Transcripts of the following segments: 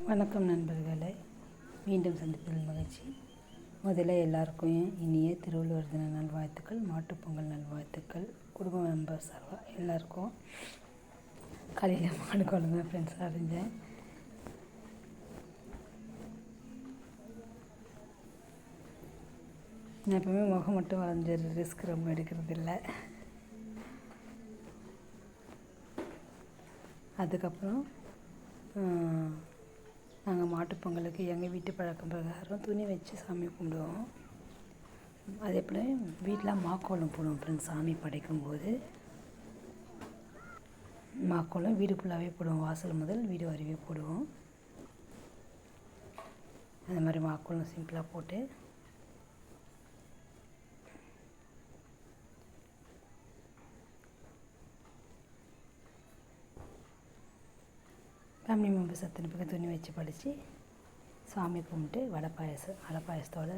வணக்கம் நண்பர்களே, மீண்டும் சந்திப்பதில் மகிழ்ச்சி. முதல்ல எல்லாருக்கும் இனிய திருவள்ளுவர் தின நல்வாழ்த்துக்கள், மாட்டுப்பொங்கல் நல்வாழ்த்துக்கள். குடும்ப மெம்பர் சார்பாக எல்லாருக்கும். காலையில் மாடு குழம்பு ஃப்ரெண்ட்ஸாக அறிஞ்சேன். நான் எப்பவுமே முகம் மட்டும் வரைஞ்சிரு, ரிஸ்க் ரொம்ப எடுக்கிறது இல்லை. அதுக்கப்புறம் நாங்கள் மாட்டுப்பொங்கலுக்கு எங்கள் வீட்டு பழக்கம் பிரகாரம் துணி வச்சு சாமி கும்பிடுவோம். அதே போல் வீட்டில் மாக்கோலம் போடுவோம் ஃப்ரெண்ட்ஸ். சாமி படைக்கும்போது மாக்கோலம் வீடு ஃபுல்லாகவே போடுவோம், வாசல் முதல் வீடு வரைவே போடுவோம். அந்த மாதிரி மாக்கோலம் சிம்பிளாக போட்டு ஃபேமிலி மெம்பர்ஸ் அத்தனை பேருக்கு துணி வச்சு படித்து சாமி கும்பிட்டு அடை பாயசத்தோடு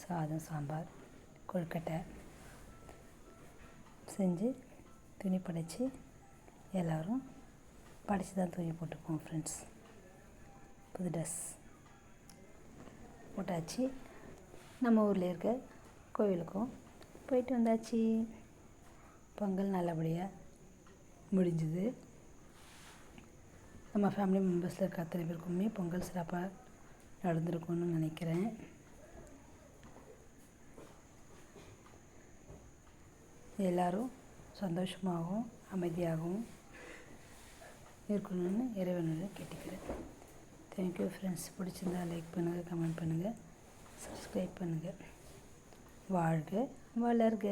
சாதம், சாம்பார், கொழுக்கட்டை செஞ்சு துணி படைச்சி எல்லோரும் படித்து தான் துணி போட்டுப்போம் ஃப்ரெண்ட்ஸ். புது ட்ரெஸ் போட்டாச்சு. நம்ம ஊரில் இருக்க கோவிலுக்கும் போயிட்டு வந்தாச்சு. பொங்கல் நல்லபடியாக முடிஞ்சுது. நம்ம ஃபேமிலி மெம்பர்ஸில் இருக்க அத்தனை பேருக்குமே பொங்கல் சிறப்பாக நடந்திருக்கும்னு நினைக்கிறேன். எல்லோரும் சந்தோஷமாகவும் அமைதியாகவும் இருக்கணும்னு இறைவனிடம் கேட்டுக்கிறேன். Thank you friends. பிடிச்சிருந்தா லைக் பண்ணுங்கள், கமெண்ட் பண்ணுங்கள், சப்ஸ்கிரைப் பண்ணுங்கள். வாழ்க வளர்க.